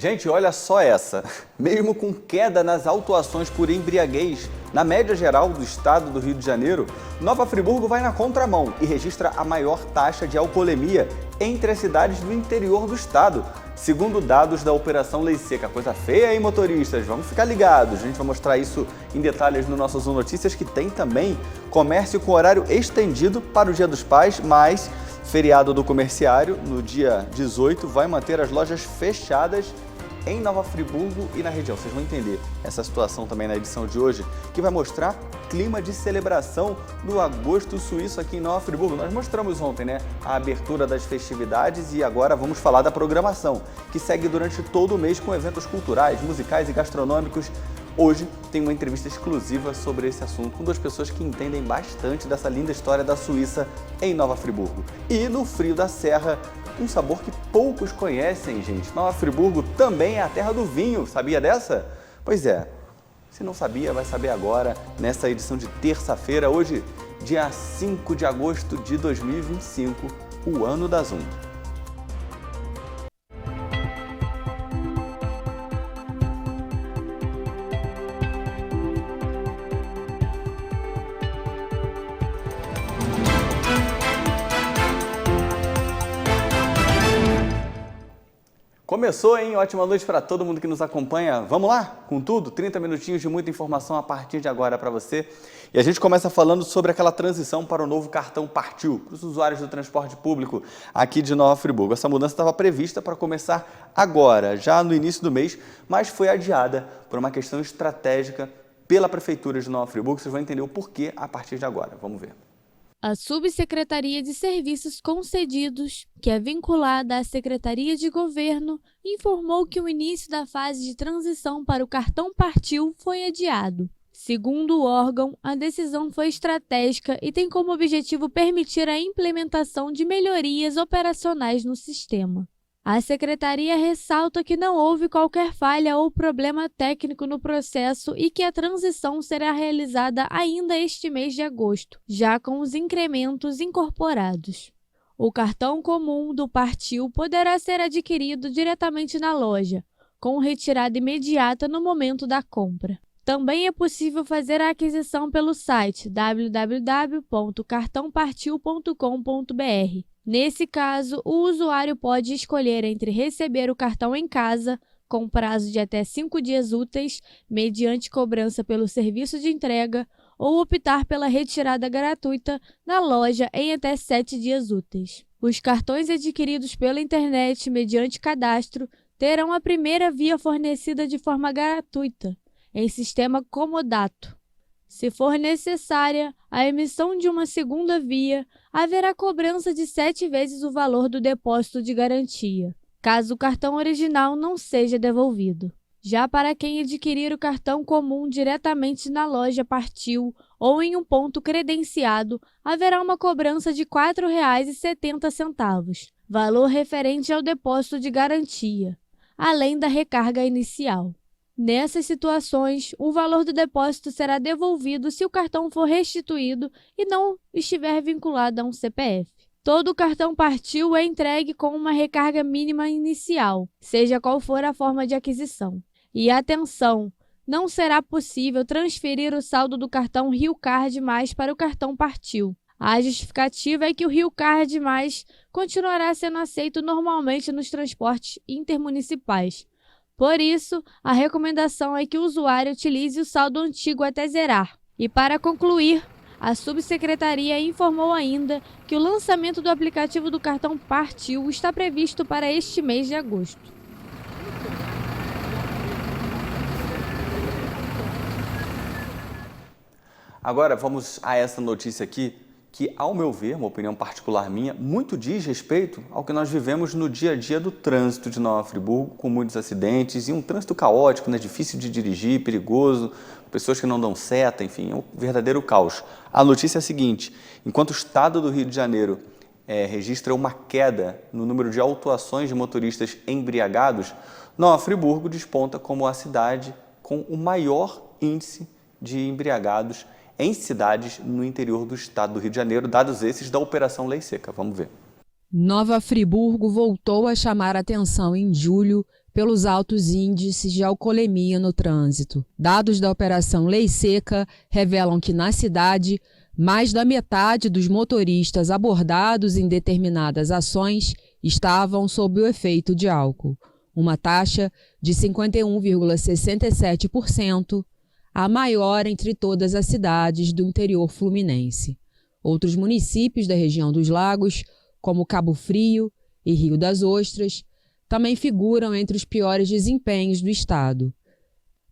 Gente, olha só essa. Mesmo com queda nas autuações por embriaguez, na média geral do estado do Rio de Janeiro, Nova Friburgo vai na contramão e registra a maior taxa de alcoolemia entre as cidades do interior do estado, segundo dados da Operação Lei Seca. Coisa feia, hein, motoristas? Vamos ficar ligados. A gente vai mostrar isso em detalhes no nosso Zoom Notícias, que tem também comércio com horário estendido para o Dia dos Pais, mas feriado do comerciário, no dia 18, vai manter as lojas fechadas em Nova Friburgo e na região. Vocês vão entender essa situação também na edição de hoje, que vai mostrar clima de celebração do agosto suíço aqui em Nova Friburgo. Nós mostramos ontem, né, a abertura das festividades e agora vamos falar da programação, que segue durante todo o mês com eventos culturais, musicais e gastronômicos. Hoje tem uma entrevista exclusiva sobre esse assunto com duas pessoas que entendem bastante dessa linda história da Suíça em Nova Friburgo. E no Frio da Serra, um sabor que poucos conhecem, gente. Nova Friburgo também é a terra do vinho, sabia dessa? Pois é, se não sabia, vai saber agora, nessa edição de terça-feira, hoje, dia 5 de agosto de 2025, o ano da Zoom. Começou, hein? Ótima noite para todo mundo que nos acompanha. Vamos lá? Com tudo? 30 minutinhos de muita informação a partir de agora para você. E a gente começa falando sobre aquela transição para o novo cartão Partiu, para os usuários do transporte público aqui de Nova Friburgo. Essa mudança estava prevista para começar agora, já no início do mês, mas foi adiada por uma questão estratégica pela Prefeitura de Nova Friburgo. Vocês vão entender o porquê a partir de agora. Vamos ver. A Subsecretaria de Serviços Concedidos, que é vinculada à Secretaria de Governo, informou que o início da fase de transição para o cartão Partiu foi adiado. Segundo o órgão, a decisão foi estratégica e tem como objetivo permitir a implementação de melhorias operacionais no sistema. A Secretaria ressalta que não houve qualquer falha ou problema técnico no processo e que a transição será realizada ainda este mês de agosto, já com os incrementos incorporados. O cartão comum do Partiu poderá ser adquirido diretamente na loja, com retirada imediata no momento da compra. Também é possível fazer a aquisição pelo site www.cartãopartiu.com.br. Nesse caso, o usuário pode escolher entre receber o cartão em casa, com prazo de até 5 dias úteis, mediante cobrança pelo serviço de entrega, ou optar pela retirada gratuita na loja em até 7 dias úteis. Os cartões adquiridos pela internet mediante cadastro terão a primeira via fornecida de forma gratuita, em sistema comodato. Se for necessária a emissão de uma segunda via, haverá cobrança de 7 vezes o valor do depósito de garantia, caso o cartão original não seja devolvido. Já para quem adquirir o cartão comum diretamente na loja Partiu ou em um ponto credenciado, haverá uma cobrança de R$ 4,70, valor referente ao depósito de garantia, além da recarga inicial. Nessas situações, o valor do depósito será devolvido se o cartão for restituído e não estiver vinculado a um CPF. Todo cartão Partiu é entregue com uma recarga mínima inicial, seja qual for a forma de aquisição. E atenção, não será possível transferir o saldo do cartão Rio Card Mais para o cartão Partiu. A justificativa é que o Rio Card Mais continuará sendo aceito normalmente nos transportes intermunicipais. Por isso, a recomendação é que o usuário utilize o saldo antigo até zerar. E para concluir, a Subsecretaria informou ainda que o lançamento do aplicativo do cartão Partiu está previsto para este mês de agosto. Agora vamos a essa notícia aqui, que, ao meu ver, uma opinião particular minha, muito diz respeito ao que nós vivemos no dia a dia do trânsito de Nova Friburgo, com muitos acidentes e um trânsito caótico, né, difícil de dirigir, perigoso, pessoas que não dão seta, enfim, é um verdadeiro caos. A notícia é a seguinte: enquanto o estado do Rio de Janeiro registra uma queda no número de autuações de motoristas embriagados, Nova Friburgo desponta como a cidade com o maior índice de embriagados em cidades no interior do estado do Rio de Janeiro, dados esses da Operação Lei Seca. Vamos ver. Nova Friburgo voltou a chamar atenção em julho pelos altos índices de alcoolemia no trânsito. Dados da Operação Lei Seca revelam que, na cidade, mais da metade dos motoristas abordados em determinadas ações estavam sob o efeito de álcool, uma taxa de 51,67%, a maior entre todas as cidades do interior fluminense. Outros municípios da região dos Lagos, como Cabo Frio e Rio das Ostras, também figuram entre os piores desempenhos do estado.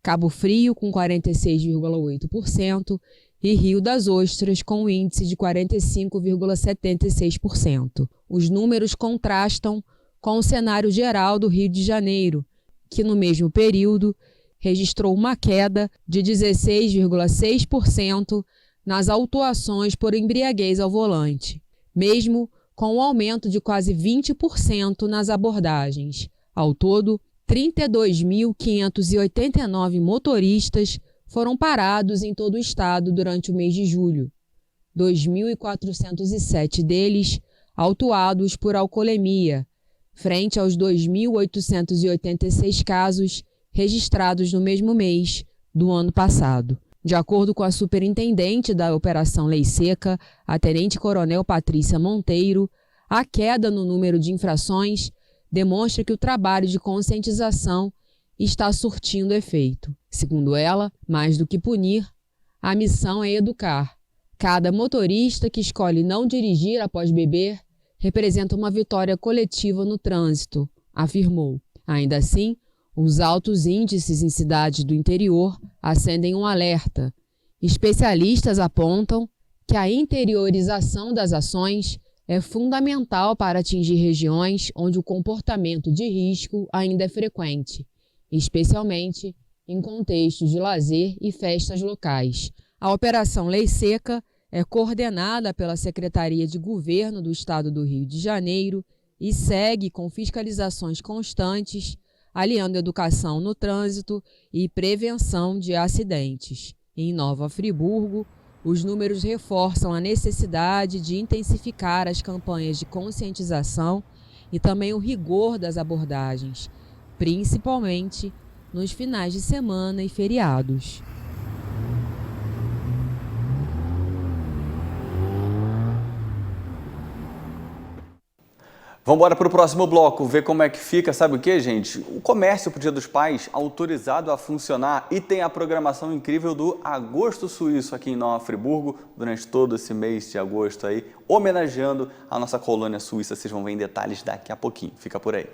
Cabo Frio, com 46,8%, e Rio das Ostras, com um índice de 45,76%. Os números contrastam com o cenário geral do Rio de Janeiro, que no mesmo período registrou uma queda de 16,6% nas autuações por embriaguez ao volante, mesmo com um aumento de quase 20% nas abordagens. Ao todo, 32.589 motoristas foram parados em todo o estado durante o mês de julho. 2.407 deles autuados por alcoolemia, frente aos 2.886 casos registrados no mesmo mês do ano passado. De acordo com a superintendente da Operação Lei Seca, a tenente-coronel Patrícia Monteiro, a queda no número de infrações demonstra que o trabalho de conscientização está surtindo efeito. Segundo ela, mais do que punir, a missão é educar. Cada motorista que escolhe não dirigir após beber representa uma vitória coletiva no trânsito, afirmou. Ainda assim, os altos índices em cidades do interior acendem um alerta. Especialistas apontam que a interiorização das ações é fundamental para atingir regiões onde o comportamento de risco ainda é frequente, especialmente em contextos de lazer e festas locais. A Operação Lei Seca é coordenada pela Secretaria de Governo do Estado do Rio de Janeiro e segue com fiscalizações constantes, aliando educação no trânsito e prevenção de acidentes. Em Nova Friburgo, os números reforçam a necessidade de intensificar as campanhas de conscientização e também o rigor das abordagens, principalmente nos finais de semana e feriados. Vamos embora para o próximo bloco, ver como é que fica, sabe o que, gente? O comércio para o Dia dos Pais autorizado a funcionar e tem a programação incrível do Agosto Suíço aqui em Nova Friburgo, durante todo esse mês de agosto aí, homenageando a nossa colônia suíça. Vocês vão ver em detalhes daqui a pouquinho, fica por aí.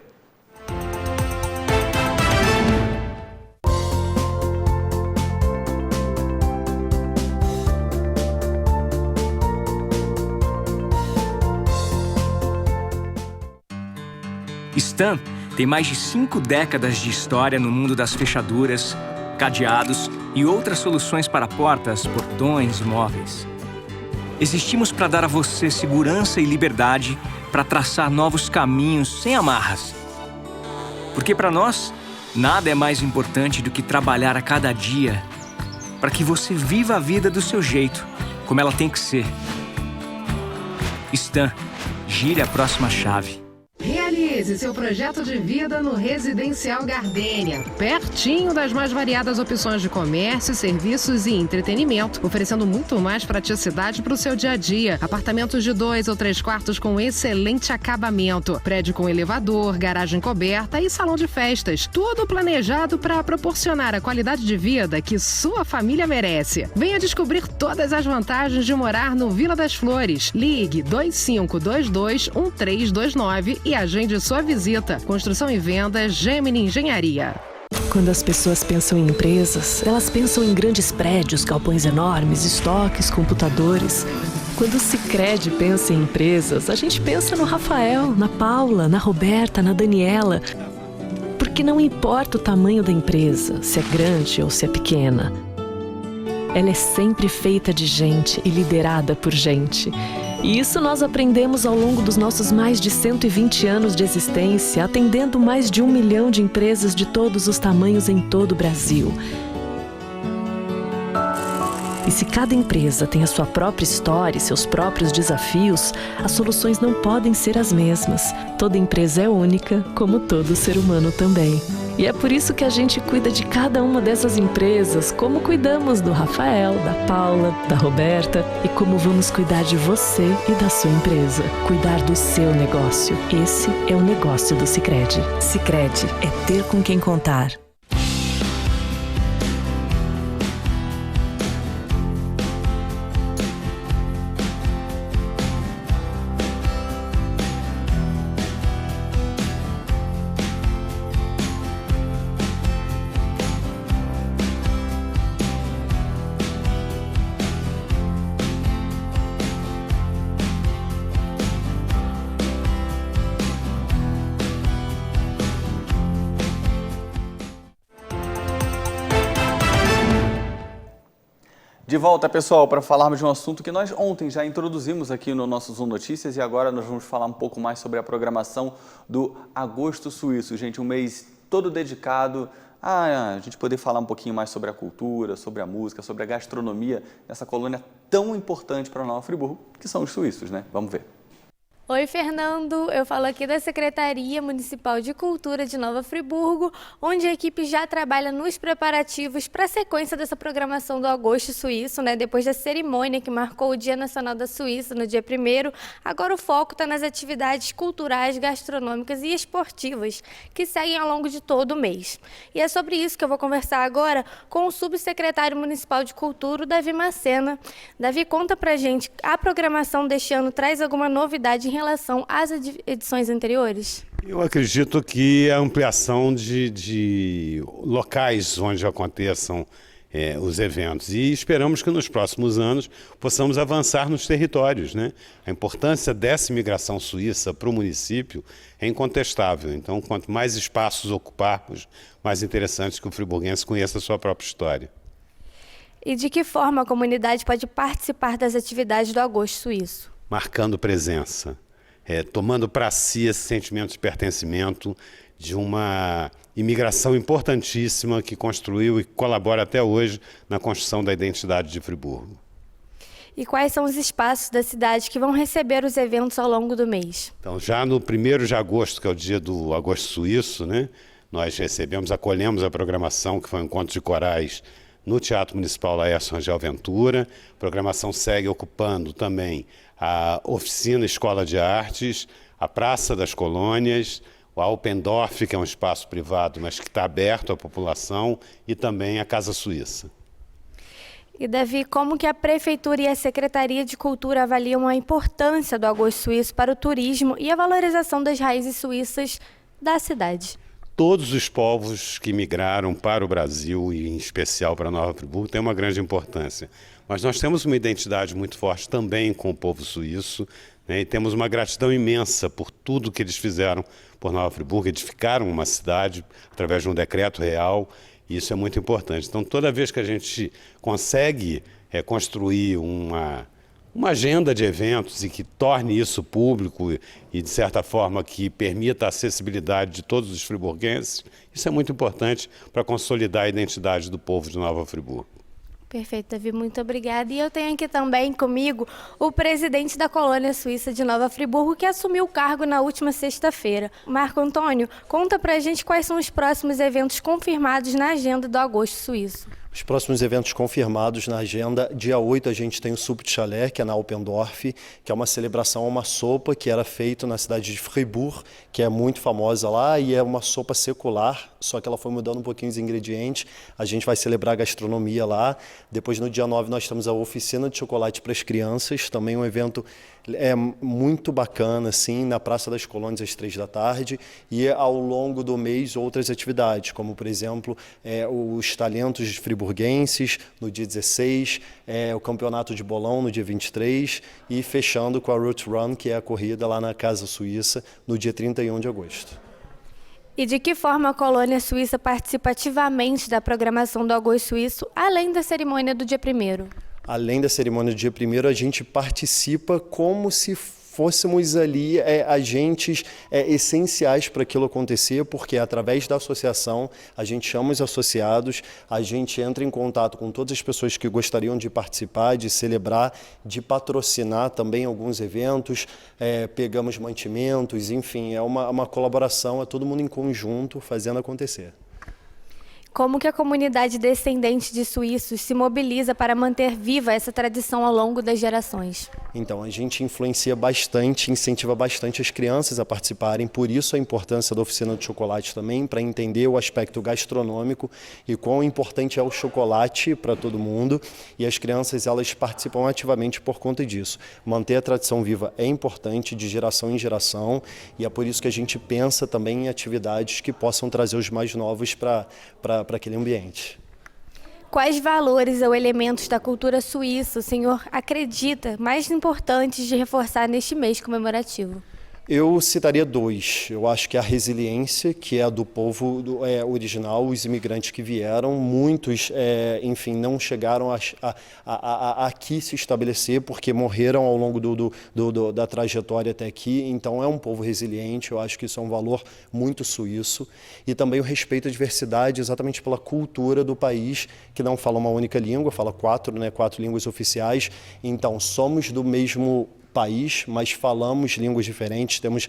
Stan tem mais de 5 décadas de história no mundo das fechaduras, cadeados e outras soluções para portas, portões e móveis. Existimos para dar a você segurança e liberdade para traçar novos caminhos sem amarras. Porque para nós, nada é mais importante do que trabalhar a cada dia para que você viva a vida do seu jeito, como ela tem que ser. Stan, gire a próxima chave. Realize seu projeto de vida no Residencial Gardênia, pertinho das mais variadas opções de comércio, serviços e entretenimento, oferecendo muito mais praticidade para o seu dia a dia. Apartamentos de 2 ou 3 quartos com excelente acabamento, prédio com elevador, garagem coberta e salão de festas, tudo planejado para proporcionar a qualidade de vida que sua família merece. Venha descobrir todas as vantagens de morar no Vila das Flores. Ligue 2522-1329 e agende sua visita. Construção e venda Gemini Engenharia. Quando as pessoas pensam em empresas, elas pensam em grandes prédios, galpões enormes, estoques, computadores. Quando o Sicredi pensa em empresas, a gente pensa no Rafael, na Paula, na Roberta, na Daniela. Porque não importa o tamanho da empresa, se é grande ou se é pequena. Ela é sempre feita de gente e liderada por gente. E isso nós aprendemos ao longo dos nossos mais de 120 anos de existência, atendendo mais de 1 milhão de empresas de todos os tamanhos em todo o Brasil. E se cada empresa tem a sua própria história e seus próprios desafios, as soluções não podem ser as mesmas. Toda empresa é única, como todo ser humano também. E é por isso que a gente cuida de cada uma dessas empresas, como cuidamos do Rafael, da Paula, da Roberta e como vamos cuidar de você e da sua empresa. Cuidar do seu negócio. Esse é o negócio do Sicredi. Sicredi é ter com quem contar. De volta, pessoal, para falarmos de um assunto que nós ontem já introduzimos aqui no nosso Zoom Notícias e agora nós vamos falar um pouco mais sobre a programação do Agosto Suíço. Gente, um mês todo dedicado a gente poder falar um pouquinho mais sobre a cultura, sobre a música, sobre a gastronomia nessa colônia tão importante para Nova Friburgo, que são os suíços, né? Vamos ver. Oi, Fernando. Eu falo aqui da Secretaria Municipal de Cultura de Nova Friburgo, onde a equipe já trabalha nos preparativos para a sequência dessa programação do Agosto Suíço, né? Depois da cerimônia que marcou o Dia Nacional da Suíça no dia 1º, agora o foco está nas atividades culturais, gastronômicas e esportivas que seguem ao longo de todo o mês. E é sobre isso que eu vou conversar agora com o subsecretário municipal de Cultura, Davi Macena. Davi, conta pra gente, a programação deste ano traz alguma novidade em relação às edições anteriores? Eu acredito que a ampliação de locais onde aconteçam os eventos e esperamos que nos próximos anos possamos avançar nos territórios, né? A importância dessa imigração suíça para o município é incontestável. Então, quanto mais espaços ocuparmos, mais interessante que o friburguense conheça a sua própria história. E de que forma a comunidade pode participar das atividades do Agosto Suíço? Marcando presença, tomando para si esse sentimento de pertencimento de uma imigração importantíssima que construiu e colabora até hoje na construção da identidade de Friburgo. E quais são os espaços da cidade que vão receber os eventos ao longo do mês? Então, já no 1º de agosto, que é o dia do Agosto Suíço, né, nós acolhemos a programação, que foi um encontro de corais no Teatro Municipal Laércio Rangel Ventura. A programação segue ocupando também a oficina Escola de Artes, a Praça das Colônias, o Alpendorf, que é um espaço privado, mas que está aberto à população, e também a Casa Suíça. E, Davi, como que a Prefeitura e a Secretaria de Cultura avaliam a importância do Agosto Suíço para o turismo e a valorização das raízes suíças da cidade? Todos os povos que migraram para o Brasil, e em especial para Nova Friburgo, têm uma grande importância. Mas nós temos uma identidade muito forte também com o povo suíço, né, e temos uma gratidão imensa por tudo que eles fizeram por Nova Friburgo, edificaram uma cidade através de um decreto real, e isso é muito importante. Então, toda vez que a gente consegue construir uma agenda de eventos e que torne isso público e, de certa forma, que permita a acessibilidade de todos os friburguenses, isso é muito importante para consolidar a identidade do povo de Nova Friburgo. Perfeito, Davi, muito obrigada. E eu tenho aqui também comigo o presidente da colônia suíça de Nova Friburgo, que assumiu o cargo na última sexta-feira. Marco Antônio, conta pra gente quais são os próximos eventos confirmados na agenda do Agosto Suíço. Os próximos eventos confirmados na agenda, dia 8 a gente tem o Sup de Chalé, que é na Alpendorf, que é uma celebração a uma sopa que era feita na cidade de Fribourg, que é muito famosa lá, e é uma sopa secular, só que ela foi mudando um pouquinho os ingredientes. A gente vai celebrar a gastronomia lá. Depois, no dia 9, nós temos a oficina de chocolate para as crianças, também um evento muito bacana, assim, na Praça das Colônias às 3 da tarde, e ao longo do mês outras atividades, como, por exemplo, os talentos friburguenses no dia 16, o campeonato de bolão no dia 23 e fechando com a Root Run, que é a corrida lá na Casa Suíça, no dia 31 de agosto. E de que forma a colônia suíça participa ativamente da programação do Agosto Suíço, além da cerimônia do dia 1º? Além da cerimônia do dia 1º, a gente participa como se fôssemos ali agentes essenciais para aquilo acontecer, porque através da associação a gente chama os associados, a gente entra em contato com todas as pessoas que gostariam de participar, de celebrar, de patrocinar também alguns eventos, pegamos mantimentos, enfim, é uma colaboração, é todo mundo em conjunto fazendo acontecer. Como que a comunidade descendente de suíços se mobiliza para manter viva essa tradição ao longo das gerações? Então, a gente influencia bastante, incentiva bastante as crianças a participarem, por isso a importância da oficina de chocolate também, para entender o aspecto gastronômico e quão importante é o chocolate para todo mundo, e as crianças elas participam ativamente por conta disso. Manter a tradição viva é importante, de geração em geração, e é por isso que a gente pensa também em atividades que possam trazer os mais novos para aquele ambiente. Quais valores ou elementos da cultura suíça o senhor acredita mais importantes de reforçar neste mês comemorativo? Eu citaria 2. Eu acho que a resiliência, que é a do povo original, os imigrantes que vieram, muitos, enfim, não chegaram a aqui se estabelecer porque morreram ao longo da trajetória até aqui. Então é um povo resiliente, eu acho que isso é um valor muito suíço. E também o respeito à diversidade, exatamente pela cultura do país, que não fala uma única língua, fala 4 línguas oficiais. Então somos do mesmo país, mas falamos línguas diferentes, temos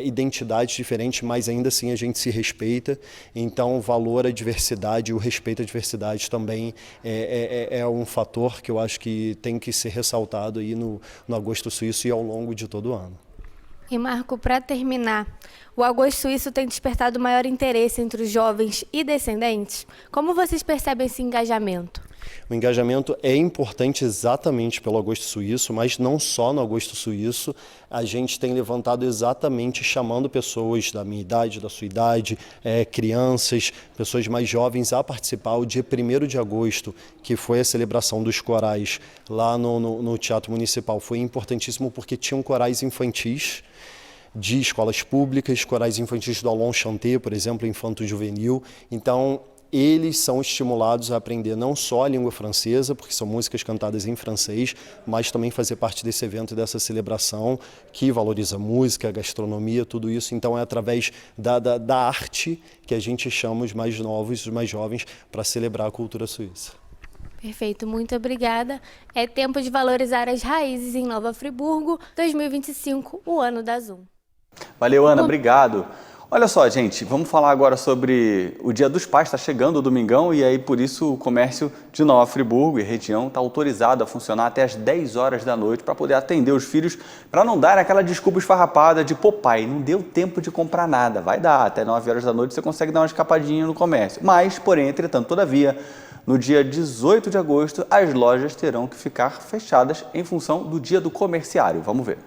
identidades diferentes, mas ainda assim a gente se respeita. Então o valor à diversidade e o respeito à diversidade também é um fator que eu acho que tem que ser ressaltado aí no Agosto Suíço e ao longo de todo o ano. E Marco, para terminar, o Agosto Suíço tem despertado maior interesse entre os jovens e descendentes? Como vocês percebem esse engajamento? O engajamento é importante exatamente pelo Agosto Suíço, mas não só no Agosto Suíço. A gente tem levantado exatamente chamando pessoas da minha idade, da sua idade, crianças, pessoas mais jovens a participar. O dia 1º de agosto, que foi a celebração dos corais lá no Teatro Municipal, foi importantíssimo porque tinham corais infantis de escolas públicas, corais infantis do Allons Chanté, por exemplo, infanto-juvenil. Então, eles são estimulados a aprender não só a língua francesa, porque são músicas cantadas em francês, mas também fazer parte desse evento e dessa celebração que valoriza música, gastronomia, tudo isso. Então é através da arte que a gente chama os mais novos, os mais jovens, para celebrar a cultura suíça. Perfeito, muito obrigada. É tempo de valorizar as raízes em Nova Friburgo, 2025, o ano da Zoom. Valeu, Ana, obrigado. Olha só, gente, vamos falar agora sobre o Dia dos Pais, está chegando o domingão e aí por isso o comércio de Nova Friburgo e região está autorizado a funcionar até as 10 horas da noite para poder atender os filhos, para não dar aquela desculpa esfarrapada de, pô pai, não deu tempo de comprar nada, vai dar, até 9 horas da noite você consegue dar uma escapadinha no comércio. Mas, porém, entretanto, todavia, no dia 18 de agosto, as lojas terão que ficar fechadas em função do Dia do Comerciário. Vamos ver.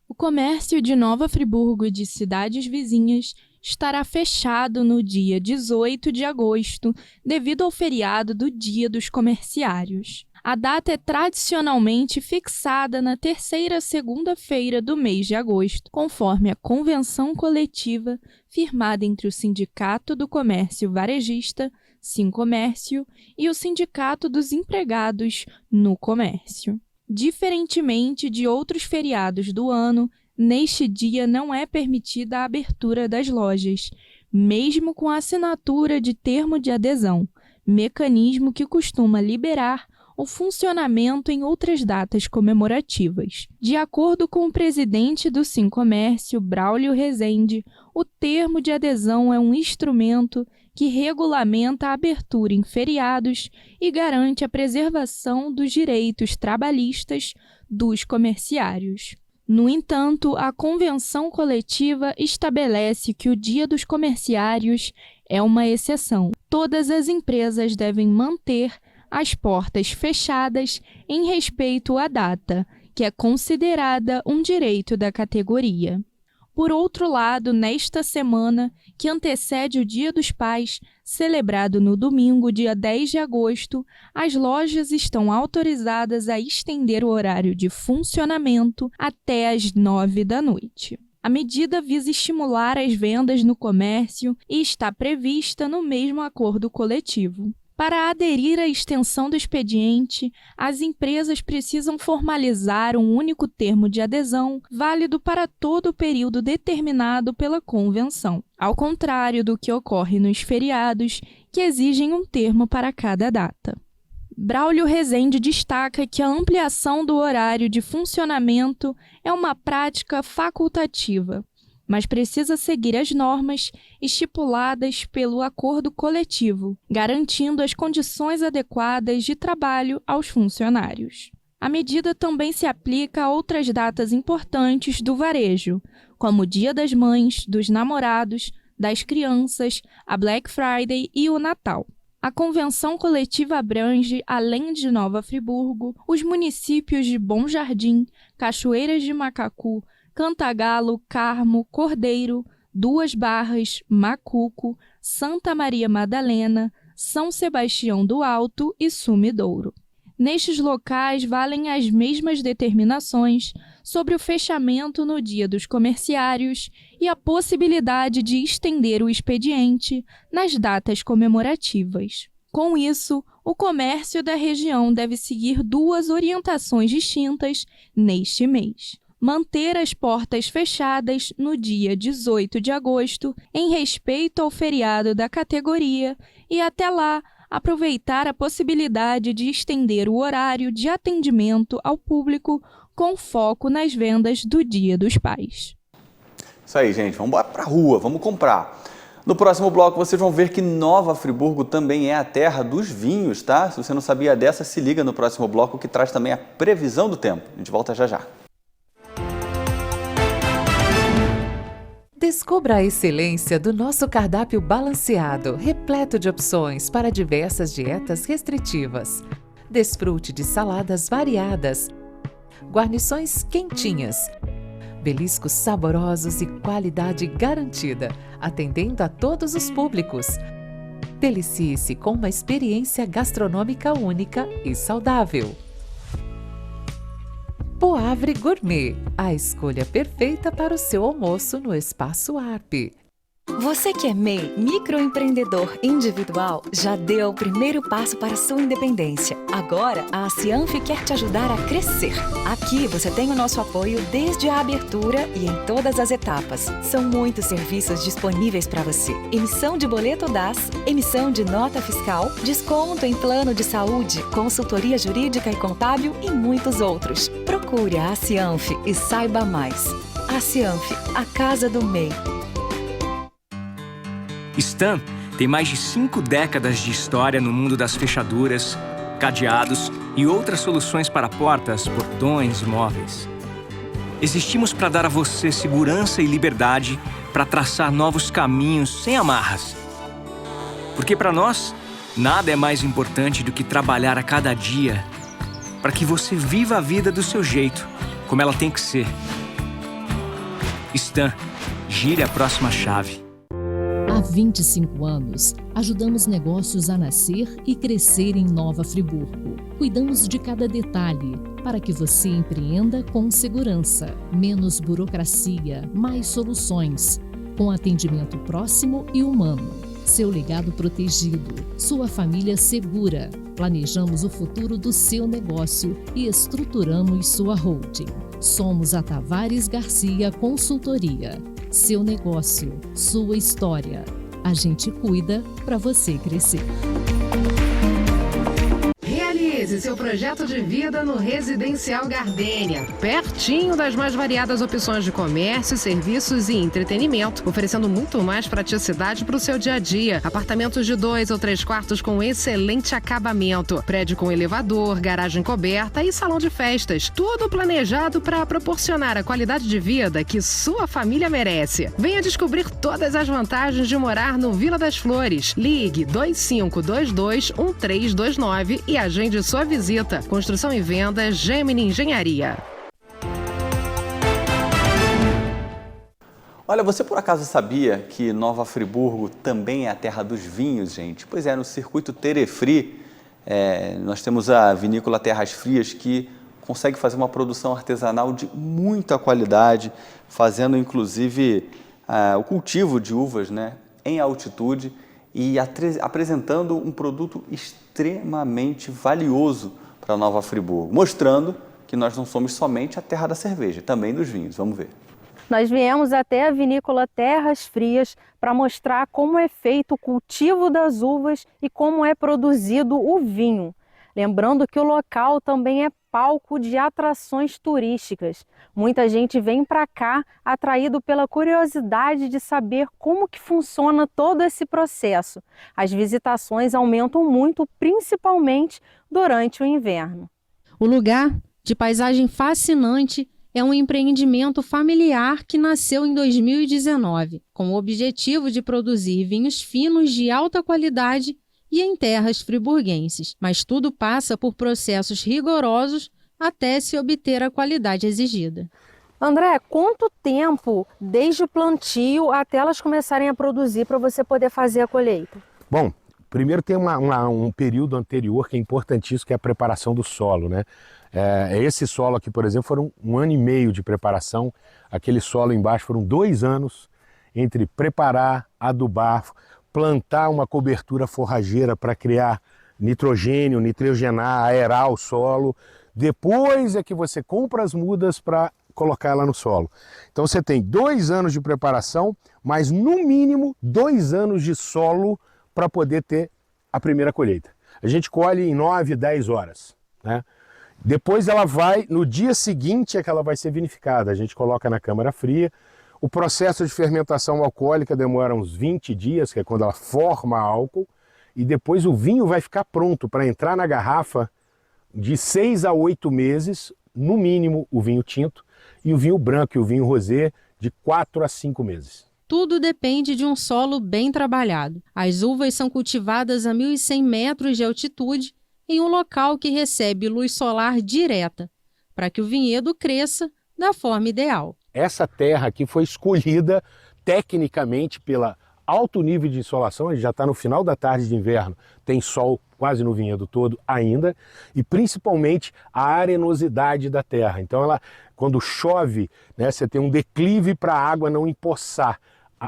O comércio de Nova Friburgo e de cidades vizinhas estará fechado no dia 18 de agosto, devido ao feriado do Dia dos Comerciários. A data é tradicionalmente fixada na terceira segunda-feira do mês de agosto, conforme a convenção coletiva firmada entre o Sindicato do Comércio Varejista, Sincomércio, e o Sindicato dos Empregados no Comércio. Diferentemente de outros feriados do ano, neste dia não é permitida a abertura das lojas, mesmo com a assinatura de termo de adesão, mecanismo que costuma liberar o funcionamento em outras datas comemorativas. De acordo com o presidente do Sincomércio, Braulio Rezende, o termo de adesão é um instrumento que regulamenta a abertura em feriados e garante a preservação dos direitos trabalhistas dos comerciários. No entanto, a convenção coletiva estabelece que o Dia dos Comerciários é uma exceção. Todas as empresas devem manter as portas fechadas em respeito à data, que é considerada um direito da categoria. Por outro lado, nesta semana, que antecede o Dia dos Pais, celebrado no domingo, dia 10 de agosto, as lojas estão autorizadas a estender o horário de funcionamento até às 9 da noite. A medida visa estimular as vendas no comércio e está prevista no mesmo acordo coletivo. Para aderir à extensão do expediente, as empresas precisam formalizar um único termo de adesão, válido para todo o período determinado pela convenção, ao contrário do que ocorre nos feriados, que exigem um termo para cada data. Braulio Rezende destaca que a ampliação do horário de funcionamento é uma prática facultativa, mas precisa seguir as normas estipuladas pelo acordo coletivo, garantindo as condições adequadas de trabalho aos funcionários. A medida também se aplica a outras datas importantes do varejo, como o Dia das Mães, dos Namorados, das Crianças, a Black Friday e o Natal. A convenção coletiva abrange, além de Nova Friburgo, os municípios de Bom Jardim, Cachoeiras de Macacu, Cantagalo, Carmo, Cordeiro, Duas Barras, Macuco, Santa Maria Madalena, São Sebastião do Alto e Sumidouro. Nestes locais valem as mesmas determinações sobre o fechamento no Dia dos Comerciários e a possibilidade de estender o expediente nas datas comemorativas. Com isso, o comércio da região deve seguir duas orientações distintas neste mês: manter as portas fechadas no dia 18 de agosto, em respeito ao feriado da categoria, e até lá, aproveitar a possibilidade de estender o horário de atendimento ao público com foco nas vendas do Dia dos Pais. Isso aí, gente. Vamos para a rua, vamos comprar. No próximo bloco, vocês vão ver que Nova Friburgo também é a terra dos vinhos, tá? Se você não sabia dessa, se liga no próximo bloco, que traz também a previsão do tempo. A gente volta já já. Descubra a excelência do nosso cardápio balanceado, repleto de opções para diversas dietas restritivas. Desfrute de saladas variadas, guarnições quentinhas, beliscos saborosos e qualidade garantida, atendendo a todos os públicos. Delicie-se com uma experiência gastronômica única e saudável. Poavre Gourmet, a escolha perfeita para o seu almoço no Espaço Arp. Você que é MEI, microempreendedor individual, já deu o primeiro passo para a sua independência. Agora, a Cianf quer te ajudar a crescer. Aqui você tem o nosso apoio desde a abertura e em todas as etapas. São muitos serviços disponíveis para você. Emissão de boleto DAS, emissão de nota fiscal, desconto em plano de saúde, consultoria jurídica e contábil e muitos outros. Procure a Cianf e saiba mais. A Cianf, a casa do MEI. Stan tem mais de 5 décadas de história no mundo das fechaduras, cadeados e outras soluções para portas, portões e móveis. Existimos para dar a você segurança e liberdade para traçar novos caminhos sem amarras. Porque para nós, nada é mais importante do que trabalhar a cada dia para que você viva a vida do seu jeito, como ela tem que ser. Stan, gire a próxima chave. Há 25 anos, ajudamos negócios a nascer e crescer em Nova Friburgo. Cuidamos de cada detalhe para que você empreenda com segurança. Menos burocracia, mais soluções, com atendimento próximo e humano. Seu legado protegido, sua família segura. Planejamos o futuro do seu negócio e estruturamos sua holding. Somos a Tavares Garcia Consultoria. Seu negócio, sua história. A gente cuida para você crescer. Realize seu projeto de vida no Residencial Gardênia, pertinho das mais variadas opções de comércio, serviços e entretenimento, oferecendo muito mais praticidade para o seu dia a dia. Apartamentos de 2 ou 3 quartos com excelente acabamento, prédio com elevador, garagem coberta e salão de festas, tudo planejado para proporcionar a qualidade de vida que sua família merece. Venha descobrir todas as vantagens de morar no Vila das Flores. Ligue 2522-1329 e agende sua visita. Construção e venda Gemini Engenharia. Olha, você por acaso sabia que Nova Friburgo também é a terra dos vinhos, gente? Pois é, no circuito Terefri, nós temos a vinícola Terras Frias, que consegue fazer uma produção artesanal de muita qualidade, fazendo inclusive o cultivo de uvas, né, em altitude e apresentando um produto extremamente valioso para Nova Friburgo, mostrando que nós não somos somente a terra da cerveja, também dos vinhos. Vamos ver. Nós viemos até a vinícola Terras Frias para mostrar como é feito o cultivo das uvas e como é produzido o vinho. Lembrando que o local também é palco de atrações turísticas. Muita gente vem para cá atraído pela curiosidade de saber como que funciona todo esse processo. As visitações aumentam muito, principalmente durante o inverno. O lugar, de paisagem fascinante, é um empreendimento familiar que nasceu em 2019, com o objetivo de produzir vinhos finos de alta qualidade e em terras friburguenses. Mas tudo passa por processos rigorosos até se obter a qualidade exigida. André, quanto tempo desde o plantio até elas começarem a produzir para você poder fazer a colheita? Bom, primeiro tem um período anterior que é importantíssimo, que é a preparação do solo, né? Esse solo aqui, por exemplo, foram 1 ano e meio de preparação. Aquele solo embaixo foram 2 anos entre preparar, adubar, plantar uma cobertura forrageira para criar nitrogênio, nitrogenar, aerar o solo. Depois é que você compra as mudas para colocar ela no solo. Então você tem 2 anos de preparação, mas no mínimo 2 anos de solo para poder ter a primeira colheita. A gente colhe em 9, 10 horas, né? Depois ela vai, no dia seguinte é que ela vai ser vinificada. A gente coloca na câmara fria. O processo de fermentação alcoólica demora uns 20 dias, que é quando ela forma álcool, e depois o vinho vai ficar pronto para entrar na garrafa de 6 a 8 meses, no mínimo o vinho tinto, e o vinho branco e o vinho rosé de 4 a 5 meses. Tudo depende de um solo bem trabalhado. As uvas são cultivadas a 1.100 metros de altitude em um local que recebe luz solar direta, para que o vinhedo cresça da forma ideal. Essa terra aqui foi escolhida tecnicamente pelo alto nível de insolação. A gente já está no final da tarde de inverno, tem sol quase no vinhedo todo ainda, e principalmente a arenosidade da terra. Então ela, quando chove, né, você tem um declive para a água não empoçar.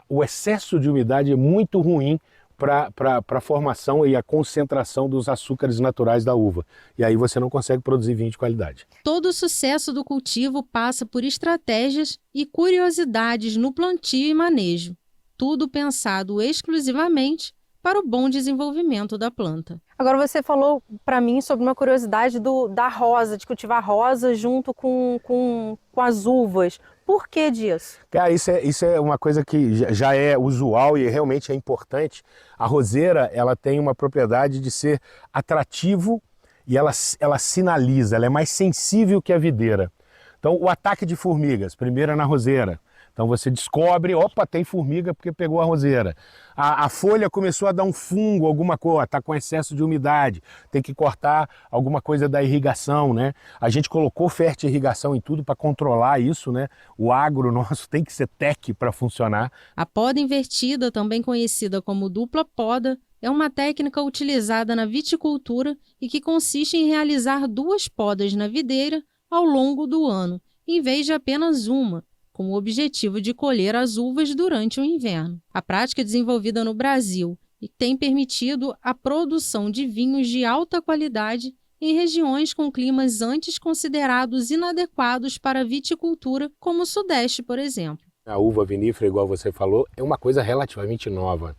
O excesso de umidade é muito ruim para a formação e a concentração dos açúcares naturais da uva. E aí você não consegue produzir vinho de qualidade. Todo o sucesso do cultivo passa por estratégias e curiosidades no plantio e manejo. Tudo pensado exclusivamente para o bom desenvolvimento da planta. Agora você falou para mim sobre uma curiosidade da rosa, de cultivar rosa junto com as uvas. Por que disso? Cara, isso é uma coisa que já é usual e realmente é importante. A roseira, ela tem uma propriedade de ser atrativo e ela sinaliza, ela é mais sensível que a videira. Então o ataque de formigas, primeiro é na roseira. Então você descobre, opa, tem formiga porque pegou a roseira. A folha começou a dar um fungo, alguma coisa, está com excesso de umidade, tem que cortar alguma coisa da irrigação, né? A gente colocou fertirrigação em tudo para controlar isso, né? O agro nosso tem que ser tech para funcionar. A poda invertida, também conhecida como dupla poda, é uma técnica utilizada na viticultura e que consiste em realizar 2 podas na videira ao longo do ano, em vez de apenas uma, com o objetivo de colher as uvas durante o inverno. A prática é desenvolvida no Brasil e tem permitido a produção de vinhos de alta qualidade em regiões com climas antes considerados inadequados para a viticultura, como o Sudeste, por exemplo. A uva vinífera, igual você falou, é uma coisa relativamente nova.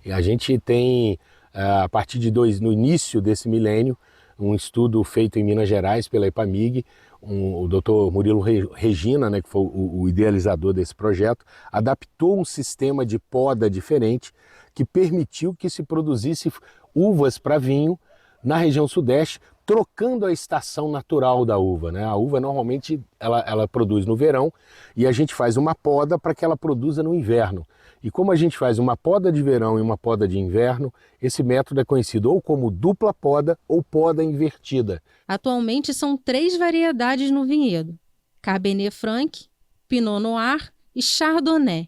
E a gente tem, a partir no início desse milênio, um estudo feito em Minas Gerais pela Epamig, o Dr. Murilo Regina, né, que foi o idealizador desse projeto, adaptou um sistema de poda diferente que permitiu que se produzisse uvas para vinho na região sudeste, trocando a estação natural da uva, né? A uva normalmente ela produz no verão e a gente faz uma poda para que ela produza no inverno. E como a gente faz uma poda de verão e uma poda de inverno, esse método é conhecido ou como dupla poda ou poda invertida. Atualmente são 3 variedades no vinhedo: Cabernet Franc, Pinot Noir e Chardonnay.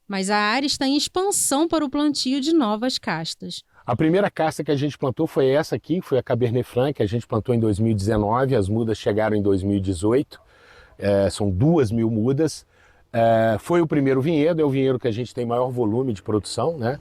Mas a área está em expansão para o plantio de novas castas. A primeira casta que a gente plantou foi essa aqui, foi a Cabernet Franc, que a gente plantou em 2019, as mudas chegaram em 2018, são 2.000 mudas. Foi o primeiro vinhedo, é o vinhedo que a gente tem maior volume de produção, né?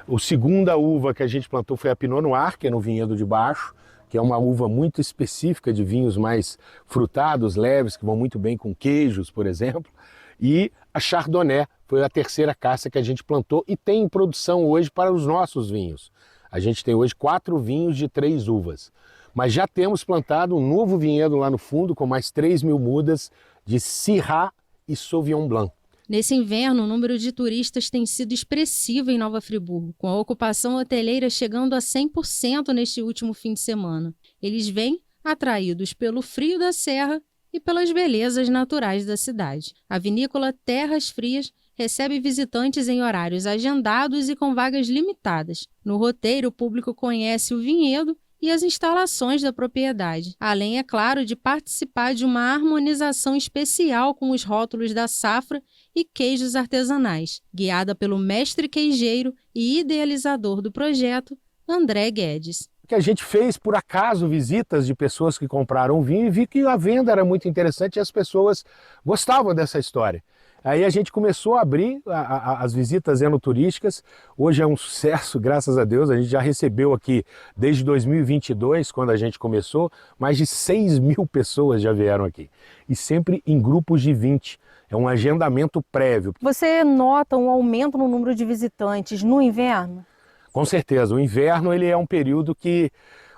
A segunda uva que a gente plantou foi a Pinot Noir, que é no vinhedo de baixo, que é uma uva muito específica de vinhos mais frutados, leves, que vão muito bem com queijos, por exemplo. E a Chardonnay foi a terceira caça que a gente plantou e tem em produção hoje para os nossos vinhos. A gente tem hoje 4 vinhos de 3 uvas. mas já temos plantado um novo vinhedo lá no fundo com mais 3.000 mudas de Syrah e Sauvignon Blanc. Nesse inverno, o número de turistas tem sido expressivo em Nova Friburgo, com a ocupação hoteleira chegando a 100% neste último fim de semana. Eles vêm atraídos pelo frio da serra e pelas belezas naturais da cidade. A vinícola Terras Frias recebe visitantes em horários agendados e com vagas limitadas. No roteiro, o público conhece o vinhedo e as instalações da propriedade, além, é claro, de participar de uma harmonização especial com os rótulos da safra e queijos artesanais, guiada pelo mestre queijeiro e idealizador do projeto, André Guedes. Que a gente fez, por acaso, visitas de pessoas que compraram vinho e vi que a venda era muito interessante e as pessoas gostavam dessa história. Aí a gente começou a abrir as visitas enoturísticas. Hoje é um sucesso, graças a Deus. A gente já recebeu aqui, desde 2022, quando a gente começou, mais de 6.000 pessoas já vieram aqui. E sempre em grupos de 20. É um agendamento prévio. Você nota um aumento no número de visitantes no inverno? Com certeza. O inverno ele é um período que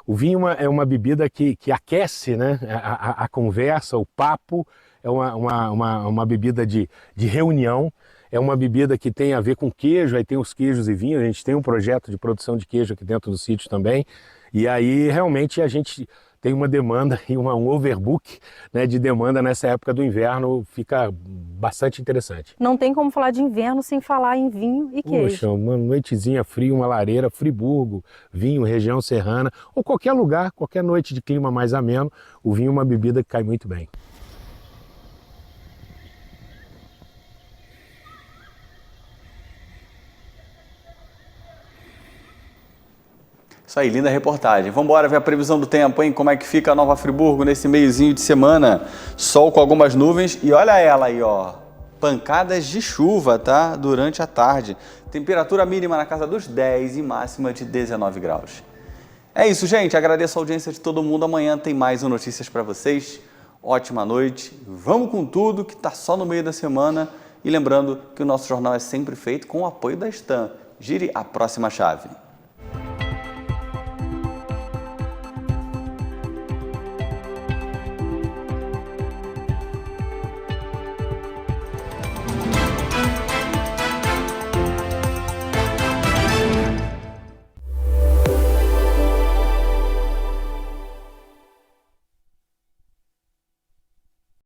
o vinho é uma bebida que aquece, né? A conversa, o papo. É uma bebida de reunião, é uma bebida que tem a ver com queijo, aí tem os queijos e vinho, a gente tem um projeto de produção de queijo aqui dentro do sítio também, e aí realmente a gente tem uma demanda e um overbook, né, de demanda nessa época do inverno, fica bastante interessante. Não tem como falar de inverno sem falar em vinho e queijo. Poxa, uma noitezinha fria, uma lareira, Friburgo, vinho, região serrana, ou qualquer lugar, qualquer noite de clima mais ameno, o vinho é uma bebida que cai muito bem. Isso aí, linda reportagem. Vamos embora ver a previsão do tempo, hein? Como é que fica a Nova Friburgo nesse meiozinho de semana. Sol com algumas nuvens e olha ela aí, ó. Pancadas de chuva, tá? Durante a tarde. Temperatura mínima na casa dos 10 e máxima de 19 graus. É isso, gente. Agradeço a audiência de todo mundo. Amanhã tem mais notícias para vocês. Ótima noite. Vamos com tudo que tá só no meio da semana. E lembrando que o nosso jornal é sempre feito com o apoio da Stan. Gire a próxima chave.